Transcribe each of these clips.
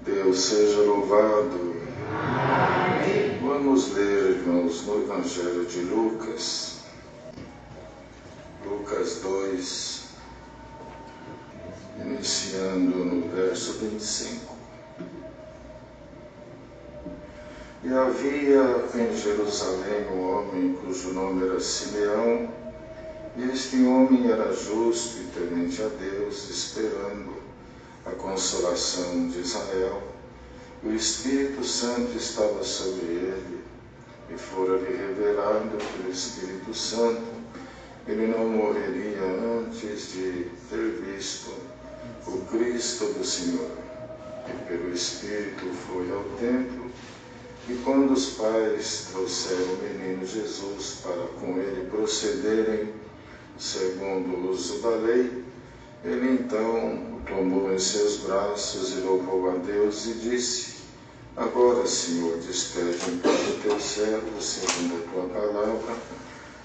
Deus seja louvado. Amém. Vamos ler, irmãos, no Evangelho de Lucas, Lucas 2, iniciando no verso 25. E havia em Jerusalém um homem cujo nome era Simeão, e este homem era justo e temente a Deus, esperando a consolação de Israel. O Espírito Santo estava sobre ele, e fora-lhe revelado pelo Espírito Santo. Ele não morreria antes de ter visto o Cristo do Senhor. E pelo Espírito foi ao templo, e quando os pais trouxeram o menino Jesus para com ele procederem segundo o uso da lei, ele então o tomou em seus braços e louvou a Deus e disse: Agora, Senhor, despede em paz o teu servo segundo a tua palavra,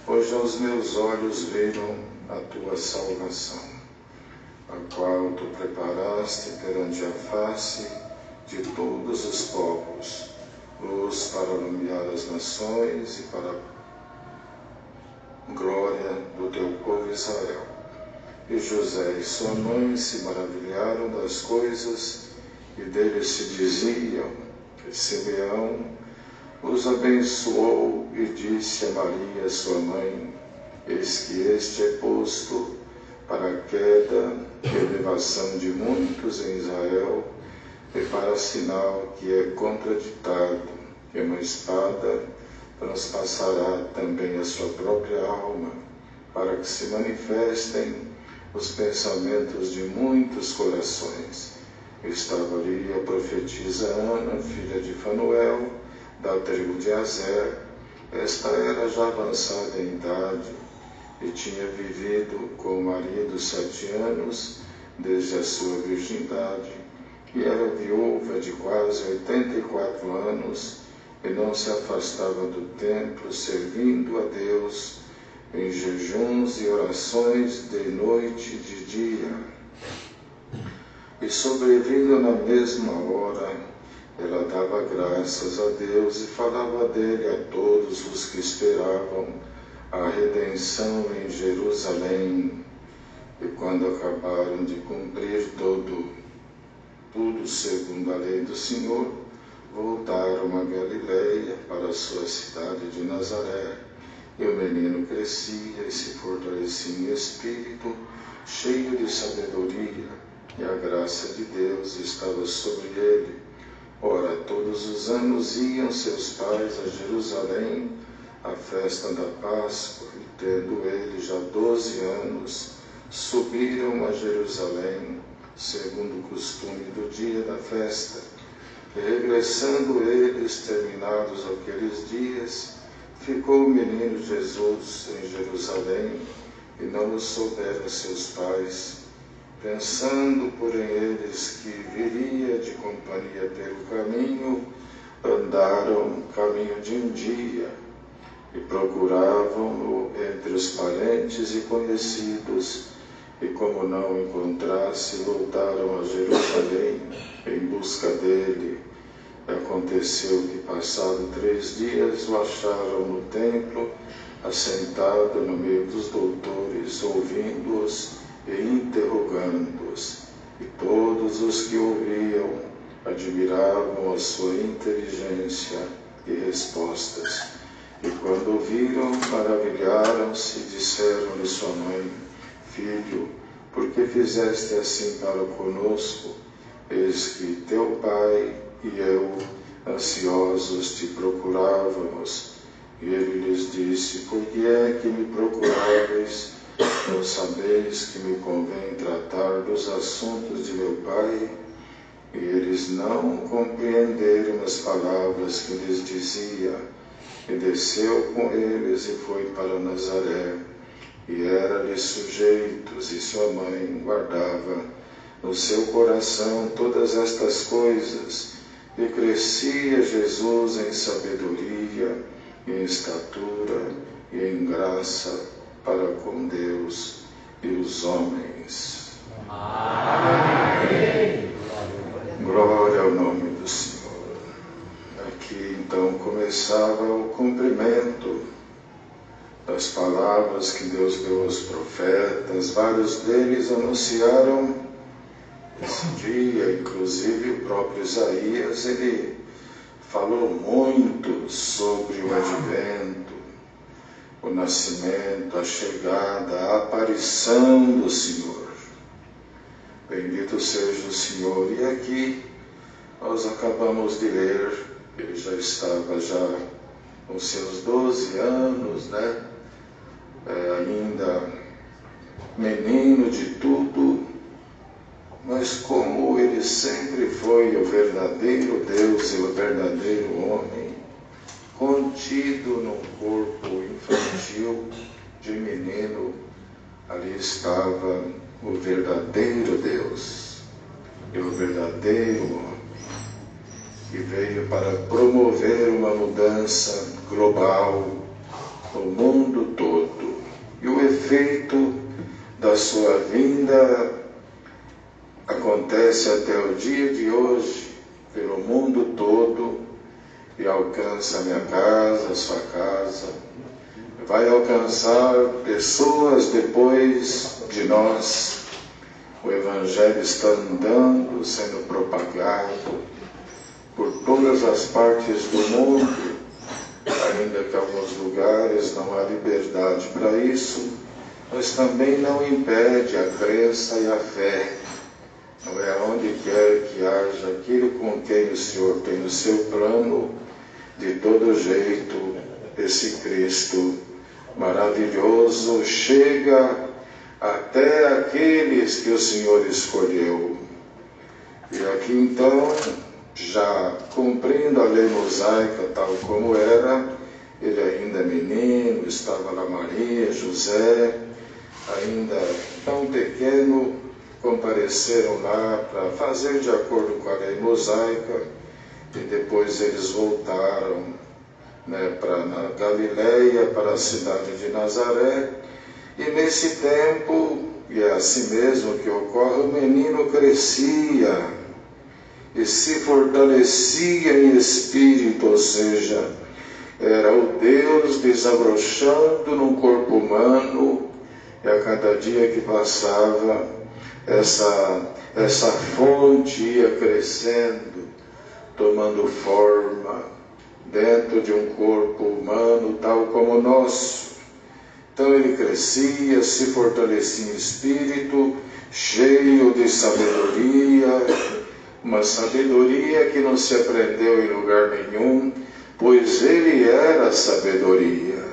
pois aos meus olhos viram a tua salvação, a qual tu preparaste perante a face de todos os povos, luz para iluminar as nações e para a glória do teu povo Israel. E José e sua mãe se maravilharam das coisas e dele se diziam. E Simeão os abençoou e disse a Maria, sua mãe: Eis que este é posto para a queda e elevação de muitos em Israel, e para sinal que é contraditado, que uma espada transpassará também a sua própria alma, para que se manifestem os pensamentos de muitos corações. Estava ali a profetisa Ana, filha de Fanuel, da tribo de Azer. Esta era já avançada em idade e tinha vivido com o marido 7 anos, desde a sua virgindade, e era viúva de quase 84 anos, e não se afastava do templo, servindo a Deus em jejuns e orações de noite e de dia. E sobrevindo na mesma hora, ela dava graças a Deus e falava dele a todos os que esperavam a redenção em Jerusalém. E quando acabaram de cumprir tudo segundo a lei do Senhor, voltaram a Galileia, para a sua cidade de Nazaré. E o menino crescia e se fortalecia em espírito, cheio de sabedoria, e a graça de Deus estava sobre ele. Ora, todos os anos iam seus pais a Jerusalém, à festa da Páscoa, e tendo ele já 12 anos, subiram a Jerusalém, segundo o costume do dia da festa. E regressando eles, terminados aqueles dias, ficou o menino Jesus em Jerusalém, e não o souberam seus pais. Pensando, porém, eles que viria de companhia pelo caminho, andaram caminho de um dia, e procuravam-no entre os parentes e conhecidos, e como não encontrasse, voltaram a Jerusalém em busca dele. Aconteceu que, passado 3 dias, o acharam no templo, assentado no meio dos doutores, ouvindo-os e interrogando-os. E todos os que ouviam admiravam a sua inteligência e respostas. E quando ouviram, maravilharam-se e disseram-lhe sua mãe: Filho, por que fizeste assim para conosco? Eis que teu pai e eu, ansiosos, te procurávamos. E ele lhes disse: Por que é que me procuráveis? Não sabeis que me convém tratar dos assuntos de meu pai? E eles não compreenderam as palavras que lhes dizia. E desceu com eles e foi para Nazaré. E era-lhe sujeitos, e sua mãe guardava no seu coração todas estas coisas. E crescia Jesus em sabedoria, em estatura e em graça para com Deus e os homens. Amém. Glória o nome do Senhor. Aqui então começava o cumprimento das palavras que Deus deu aos profetas. Vários deles anunciaram esse dia, inclusive o próprio Isaías, ele falou muito sobre o advento, o nascimento, a chegada, a aparição do Senhor. Bendito seja o Senhor. E aqui nós acabamos de ler, ele já estava com seus 12 anos, ainda menino de tudo, mas como ele sempre foi o verdadeiro Deus e o verdadeiro homem, contido num corpo infantil de menino, ali estava o verdadeiro Deus e o verdadeiro homem, que veio para promover uma mudança global no mundo todo. E o efeito da sua vinda acontece até o dia de hoje, pelo mundo todo, e alcança a minha casa, a sua casa, vai alcançar pessoas depois de nós. O Evangelho está andando, sendo propagado por todas as partes do mundo, ainda que em alguns lugares não há liberdade para isso, mas também não impede a crença e a fé. Não é onde quer que haja aquilo com quem o Senhor tem o seu plano, de todo jeito, esse Cristo maravilhoso chega até aqueles que o Senhor escolheu. E aqui então, já cumprindo a lei mosaica tal como era, ele ainda menino, estava lá Maria, José, ainda tão pequeno, compareceram lá para fazer de acordo com a lei mosaica, e depois eles voltaram para na Galileia, para a cidade de Nazaré, e nesse tempo, e é assim mesmo que ocorre, o menino crescia e se fortalecia em espírito, ou seja, era o Deus desabrochando num corpo humano, e a cada dia que passava, essa fonte ia crescendo, tomando forma dentro de um corpo humano tal como o nosso. Então ele crescia, se fortalecia em espírito, cheio de sabedoria, uma sabedoria que não se aprendeu em lugar nenhum, pois ele era sabedoria.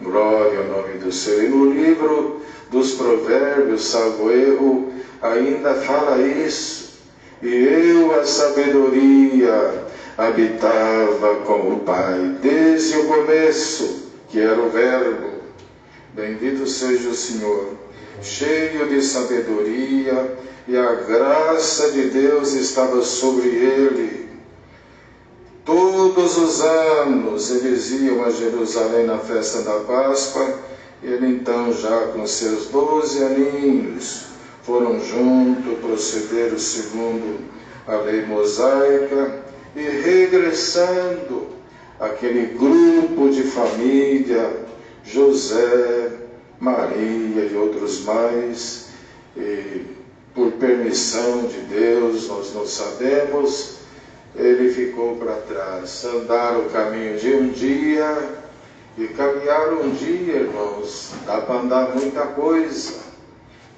Glória ao nome do Senhor. E no livro dos Provérbios, salvo erro, ainda fala isso. E eu, a sabedoria, habitava com o Pai, desde o começo, que era o Verbo. Bendito seja o Senhor, cheio de sabedoria, e a graça de Deus estava sobre ele. Todos os anos eles iam a Jerusalém na festa da Páscoa, e ele então, já com seus 12 aninhos, foram juntos, procederam segundo a lei mosaica, e regressando àquele grupo de família, José, Maria e outros mais, e por permissão de Deus, nós não sabemos, ele ficou para trás. Andaram o caminho de um dia, e caminhar um dia, irmãos, dá para andar muita coisa.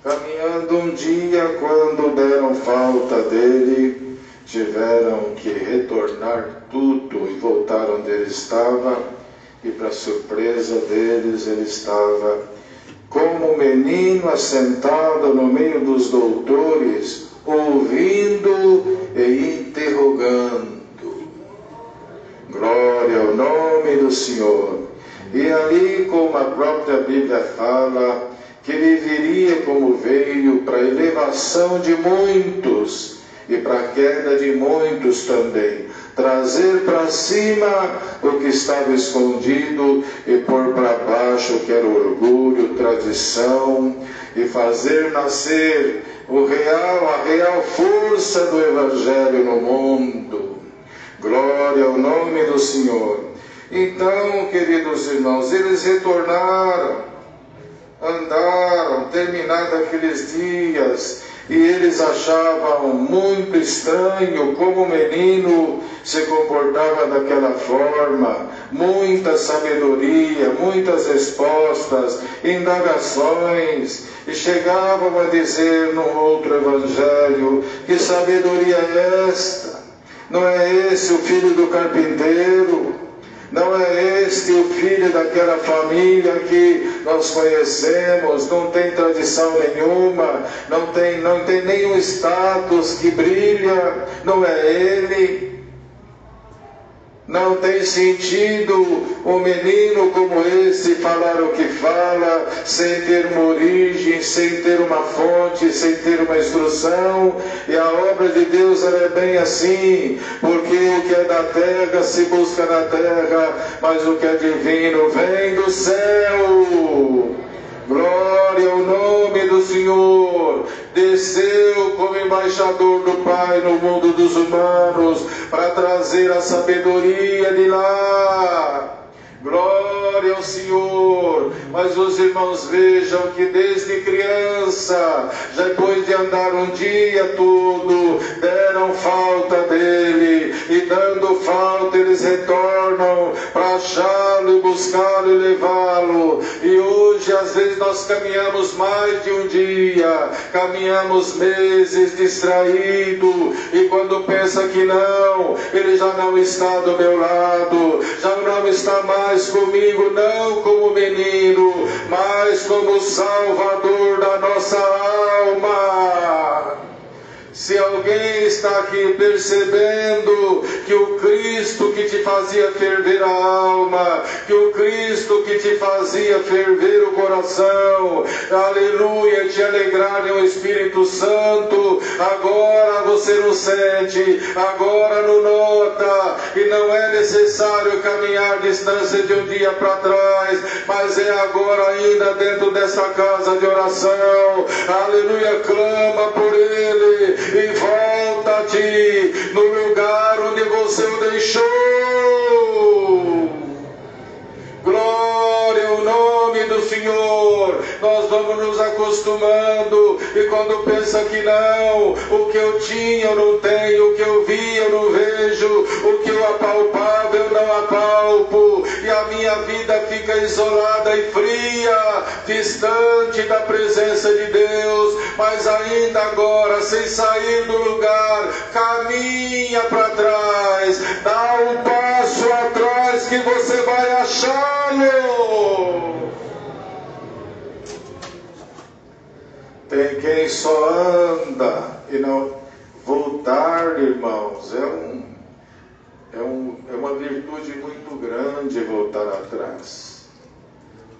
Caminhando um dia, quando deram falta dele, tiveram que retornar tudo e voltar onde ele estava, e para surpresa deles, ele estava como um menino assentado no meio dos doutores, ouvindo e interrogando. Glória ao nome do Senhor. E ali, como a própria Bíblia fala, que ele viria como veio para a elevação de muitos e para a queda de muitos também, trazer para cima o que estava escondido e pôr para baixo o que era orgulho, tradição, e fazer nascer a real força do Evangelho no mundo. Glória ao nome do Senhor. Então, queridos irmãos, eles retornaram, andaram, terminados aqueles dias, e eles achavam muito estranho como o menino se comportava daquela forma. Muita sabedoria, muitas respostas, indagações, e chegavam a dizer no outro evangelho: que sabedoria é esta? Não é esse o filho do carpinteiro? Não é este o filho daquela família que nós conhecemos? Não tem tradição nenhuma, não tem nenhum status que brilha. Não é ele. Não tem sentido um menino como esse falar o que fala, sem ter uma origem, sem ter uma fonte, sem ter uma instrução. E a obra de Deus ela é bem assim, porque o que é da terra se busca na terra, mas o que é divino vem do céu. Glória ao nome do Senhor. Desceu como embaixador do Pai no mundo dos humanos para trazer a sabedoria de lá. Glória ao Senhor. Mas os irmãos vejam que desde criança, já depois de andar um dia todo, deram falta dele, e dando falta eles retornam para achá-lo e buscá-lo e levá-lo. E hoje às vezes nós caminhamos mais de um dia, caminhamos meses distraído, e quando pensa que não, ele já não está do meu lado, já não está mais comigo, não como menino, mas como Salvador da nossa alma. Se alguém está aqui percebendo que o Cristo que te fazia ferver a alma, que o Cristo que te fazia ferver o coração, aleluia, te alegrar no Espírito Santo, agora você não sente, agora não nota, e não é necessário caminhar distância de um dia para trás, mas é agora ainda dentro dessa casa de oração, aleluia, clama por Ele, e volta-te no lugar onde você o deixou. Glória ao nome do Senhor. Nós vamos nos acostumando, e quando pensa que não, o que eu tinha eu não tenho, o que eu vi eu não vejo, o que eu apalpava eu não apalpo, e a minha vida fica isolada e fria, distante da presença de Deus. Mas ainda agora, sem sair do lugar, caminha para trás, dá um passo atrás que você vai achá-lo. Tem quem só anda e não voltar, irmãos. É uma virtude muito grande voltar atrás.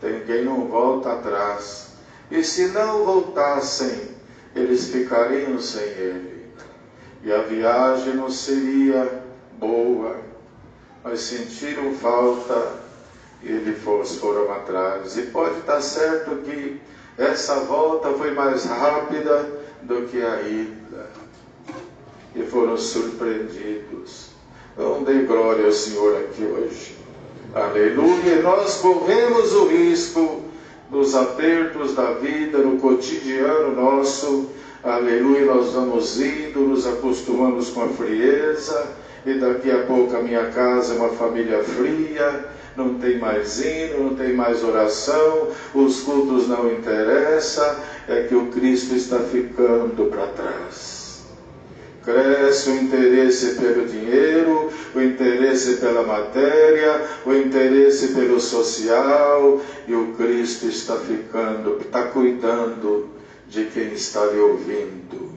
Tem quem não volta atrás. E se não voltassem, eles ficariam sem ele. E a viagem não seria boa. Mas sentiram falta e eles foram atrás. E pode estar certo que essa volta foi mais rápida do que a ida. E foram surpreendidos. Vamos dar glória ao Senhor aqui hoje. Aleluia. E nós corremos o risco dos apertos da vida, no cotidiano nosso. Aleluia. Nós vamos indo, nos acostumamos com a frieza. E daqui a pouco a minha casa é uma família fria. Não tem mais hino, não tem mais oração, os cultos não interessam, é que o Cristo está ficando para trás. Cresce o interesse pelo dinheiro, o interesse pela matéria, o interesse pelo social, e o Cristo está ficando, está cuidando de quem está lhe ouvindo.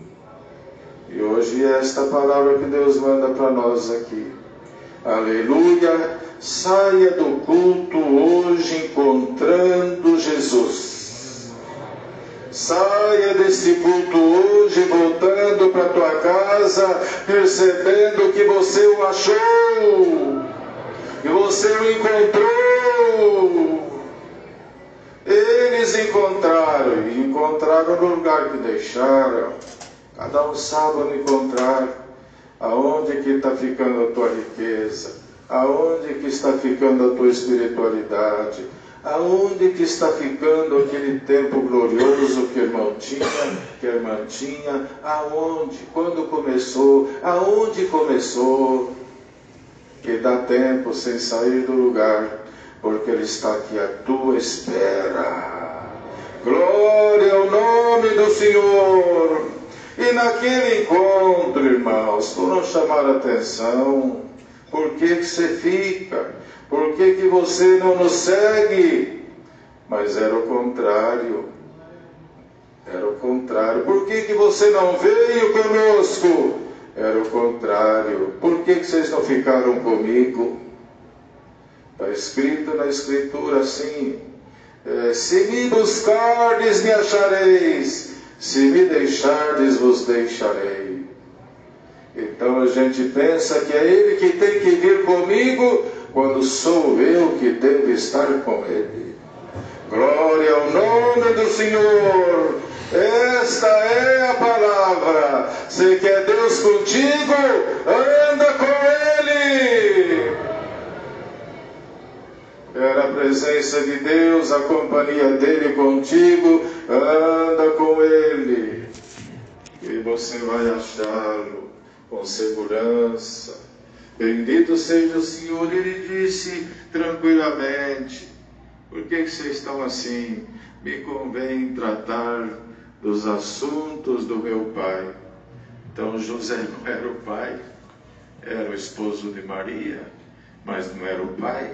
E hoje é esta palavra que Deus manda para nós aqui. Aleluia. Saia do culto hoje encontrando Jesus. Saia desse culto hoje voltando para tua casa, percebendo que você o achou, que você o encontrou. Eles encontraram, e encontraram no lugar que deixaram. Cada um sabe onde encontrar. Aonde que está ficando a tua riqueza? Aonde que está ficando a tua espiritualidade? Aonde que está ficando aquele tempo glorioso que irmão tinha, que a irmã tinha? Aonde? Quando começou? Aonde começou? Que dá tempo sem sair do lugar, porque Ele está aqui à tua espera. Glória ao nome do Senhor. E naquele encontro, irmãos, por não chamar a atenção, por que você fica? Por que você não nos segue? Mas era o contrário. Era o contrário. Por que você não veio conosco? Era o contrário. Por que vocês não ficaram comigo? Está escrito na Escritura assim: se me buscardes, me achareis. Se me deixardes, vos deixarei. Então a gente pensa que é Ele que tem que vir comigo, quando sou eu que devo estar com Ele. Glória ao nome do Senhor. Esta é a palavra. Se quer Deus contigo, anda com Ele. Era a presença de Deus, a companhia dEle contigo, anda com Ele. E você vai achá-lo com segurança. Bendito seja o Senhor. Ele disse tranquilamente: por que vocês estão assim? Me convém tratar dos assuntos do meu pai. Então José não era o pai, era o esposo de Maria, mas não era o pai.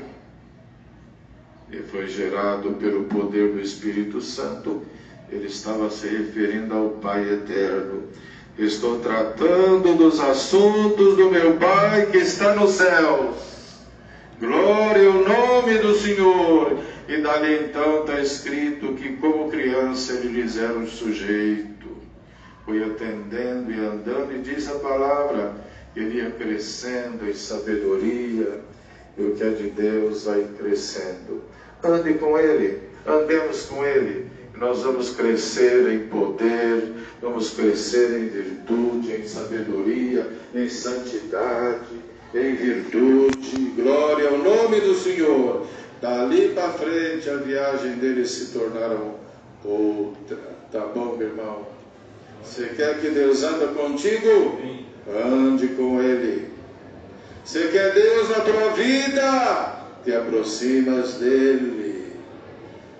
Ele foi gerado pelo poder do Espírito Santo. Ele estava se referindo ao Pai eterno. Estou tratando dos assuntos do meu Pai que está nos céus. Glória ao nome do Senhor. E dali então está escrito que como criança ele lhes era um sujeito. Foi atendendo e andando, e diz a palavra, ele ia crescendo em sabedoria, e o que é de Deus vai crescendo. Ande com Ele, andemos com Ele, e nós vamos crescer em poder, vamos crescer em virtude, em sabedoria, em santidade, em virtude. Glória ao nome do Senhor. Dali para frente a viagem deles se tornará outra. Tá bom, meu irmão? Você quer que Deus ande contigo? Ande com Ele. Você quer Deus na tua vida? Te aproximas dEle.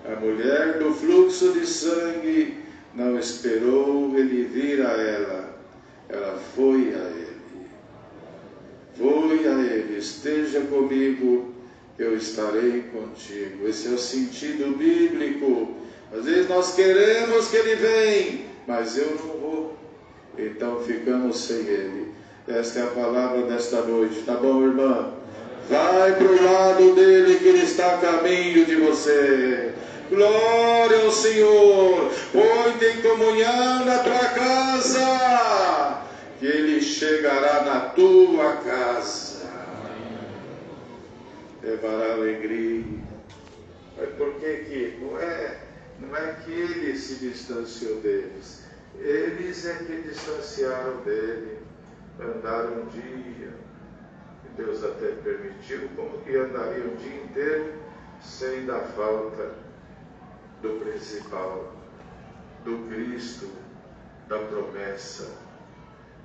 A mulher do fluxo de sangue não esperou Ele vir a ela. Ela foi a Ele. Foi a Ele. Esteja comigo, que eu estarei contigo. Esse é o sentido bíblico. Às vezes nós queremos que Ele venha, mas eu não vou. Então ficamos sem Ele. Esta é a palavra desta noite. Tá bom, irmã? Vai para o lado dEle, que Ele está a caminho de você. Glória ao Senhor. Põe-te em comunhão na tua casa, que Ele chegará na tua casa. Levará alegria. Mas por que não é que Ele se distanciou deles? Eles é que distanciaram dEle. Andaram um dia, e Deus até permitiu, como que andaria o dia inteiro sem dar falta do principal, do Cristo, da promessa.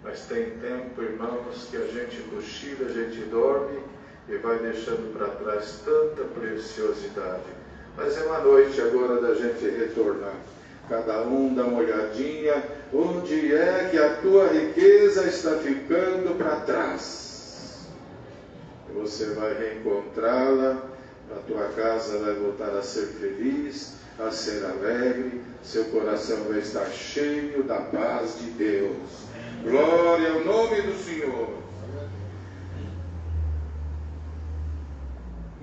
Mas tem tempo, irmãos, que a gente cochila, a gente dorme e vai deixando para trás tanta preciosidade. Mas é uma noite agora da gente retornar. Cada um dá uma olhadinha, onde é que a tua riqueza está ficando para trás. E você vai reencontrá-la, a tua casa vai voltar a ser feliz, a ser alegre, seu coração vai estar cheio da paz de Deus. Glória ao nome do Senhor.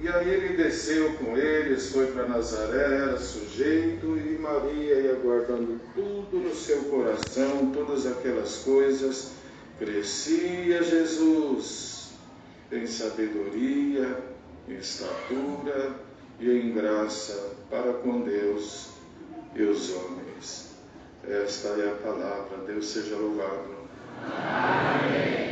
E aí ele desceu com eles, foi para Nazaré, era sujeito, e Maria ia guardando tudo no seu coração, todas aquelas coisas. Crescia Jesus em sabedoria, em estatura, e em graça para com Deus e os homens. Esta é a palavra. Deus seja louvado. Amém.